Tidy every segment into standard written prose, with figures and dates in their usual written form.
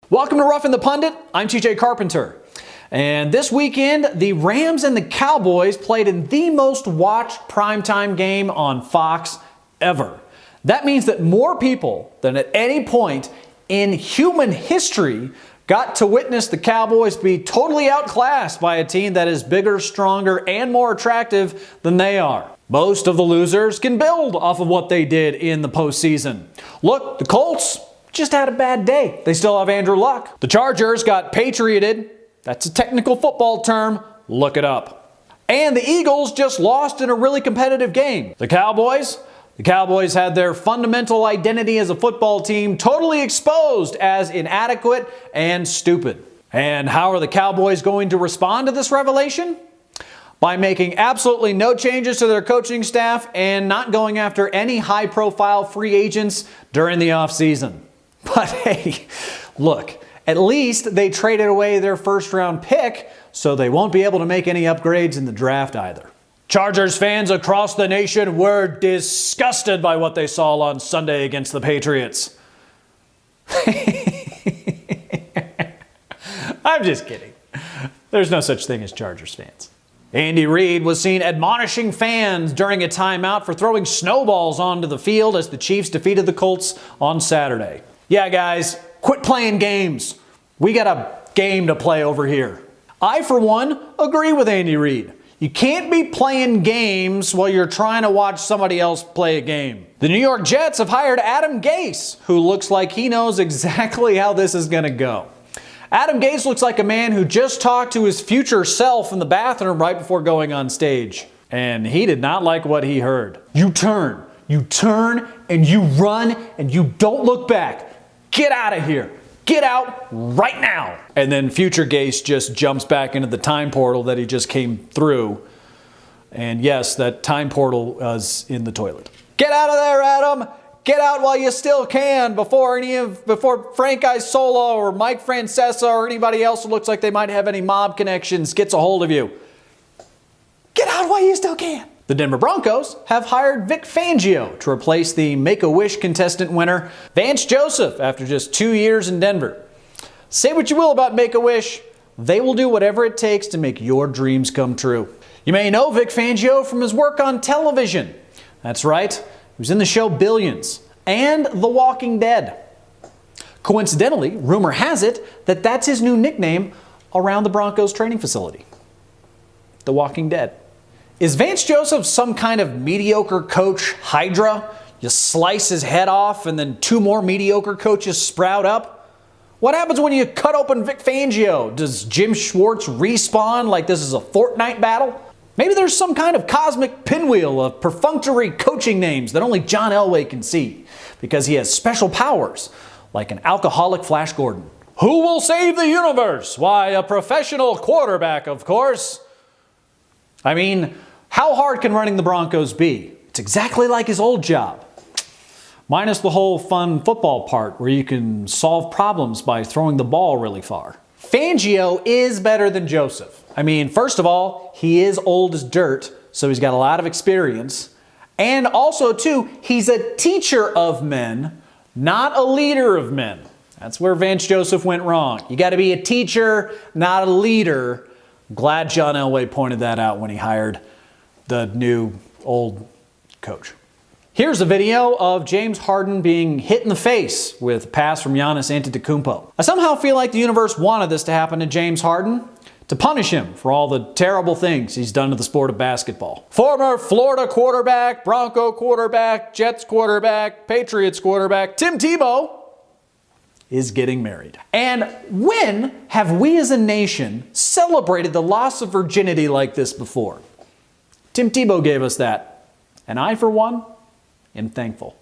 Welcome to Roughing the Pundit. I'm TJ Carpenter. And this weekend, the Rams and the Cowboys played in the most watched primetime game on Fox ever. That means that more people than at any point in human history got to witness the Cowboys be totally outclassed by a team that is bigger, stronger, and more attractive than they are. Most of the losers can build off of what they did in the postseason. Look, the Colts just had a bad day. They still have Andrew Luck. The Chargers got patrioted. That's a technical football term. Look it up. And the Eagles just lost in a really competitive game. The Cowboys had their fundamental identity as a football team totally exposed as inadequate and stupid. And how are the Cowboys going to respond to this revelation? By making absolutely no changes to their coaching staff and not going after any high-profile free agents during the offseason. But hey, look, at least they traded away their first-round pick, so they won't be able to make any upgrades in the draft either. Chargers fans across the nation were disgusted by what they saw on Sunday against the Patriots. I'm just kidding. There's no such thing as Chargers fans. Andy Reid was seen admonishing fans during a timeout for throwing snowballs onto the field as the Chiefs defeated the Colts on Saturday. Yeah, guys, quit playing games. We got a game to play over here. I, for one, agree with Andy Reid. You can't be playing games while you're trying to watch somebody else play a game. The New York Jets have hired Adam Gase, who looks like he knows exactly how this is going to go. Adam Gase looks like a man who just talked to his future self in the bathroom right before going on stage. And he did not like what he heard. You turn, and you run, and you don't look back. Get out of here. Get out right now. And then future Gase just jumps back into the time portal that he just came through. And yes, that time portal was in the toilet. Get out of there, Adam. Get out while you still can before Frank Isola or Mike Francesa or anybody else who looks like they might have any mob connections gets a hold of you. Get out while you still can. The Denver Broncos have hired Vic Fangio to replace the Make-A-Wish contestant winner, Vance Joseph, after just 2 years in Denver. Say what you will about Make-A-Wish, they will do whatever it takes to make your dreams come true. You may know Vic Fangio from his work on television. That's right, he was in the show Billions and The Walking Dead. Coincidentally, rumor has it that that's his new nickname around the Broncos training facility. The Walking Dead. Is Vance Joseph some kind of mediocre coach hydra? You slice his head off and then 2 more mediocre coaches sprout up? What happens when you cut open Vic Fangio? Does Jim Schwartz respawn like this is a Fortnite battle? Maybe there's some kind of cosmic pinwheel of perfunctory coaching names that only John Elway can see because he has special powers like an alcoholic Flash Gordon. Who will save the universe? Why, a professional quarterback, of course. I mean, how hard can running the Broncos be? It's exactly like his old job. Minus the whole fun football part where you can solve problems by throwing the ball really far. Fangio is better than Joseph. I mean, first of all, he is old as dirt, so he's got a lot of experience. And also, too, he's a teacher of men, not a leader of men. That's where Vance Joseph went wrong. You got to be a teacher, not a leader. Glad John Elway pointed that out when he hired the new old coach. Here's a video of James Harden being hit in the face with a pass from Giannis Antetokounmpo. I somehow feel like the universe wanted this to happen to James Harden to punish him for all the terrible things he's done to the sport of basketball. Former Florida quarterback, Bronco quarterback, Jets quarterback, Patriots quarterback, Tim Tebow is getting married. And when have we as a nation celebrated the loss of virginity like this before? Tim Tebow gave us that, and I, for one, am thankful.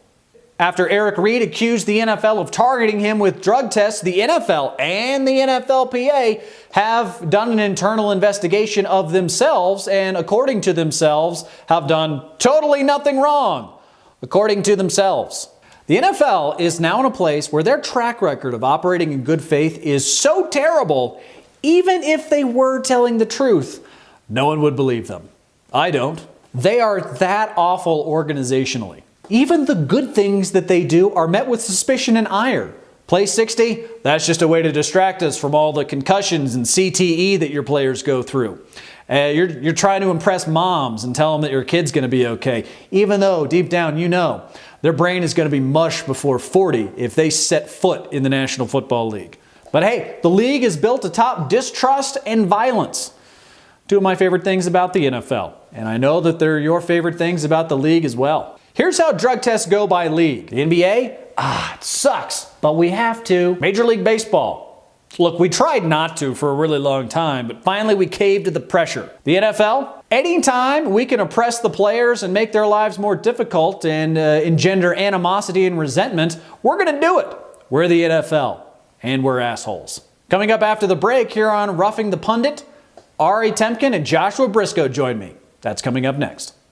After Eric Reid accused the NFL of targeting him with drug tests, the NFL and the NFLPA have done an internal investigation of themselves, and according to themselves, have done totally nothing wrong, according to themselves. The NFL is now in a place where their track record of operating in good faith is so terrible, even if they were telling the truth, no one would believe them. I don't. They are that awful organizationally. Even the good things that they do are met with suspicion and ire. Play 60? That's just a way to distract us from all the concussions and CTE that your players go through. You're trying to impress moms and tell them that your kid's going to be okay, even though deep down you know their brain is going to be mush before 40 if they set foot in the National Football League. But hey, the league is built atop distrust and violence. Two of my favorite things about the NFL, and I know that they're your favorite things about the league as well. Here's how drug tests go by league. The NBA? It sucks, but we have to. Major League Baseball. Look, we tried not to for a really long time, but finally we caved to the pressure. The NFL? Anytime we can oppress the players and make their lives more difficult and engender animosity and resentment, we're going to do it. We're the NFL, and we're assholes. Coming up after the break here on Roughing the Pundit, Ari Temkin and Joshua Briscoe join me. That's coming up next.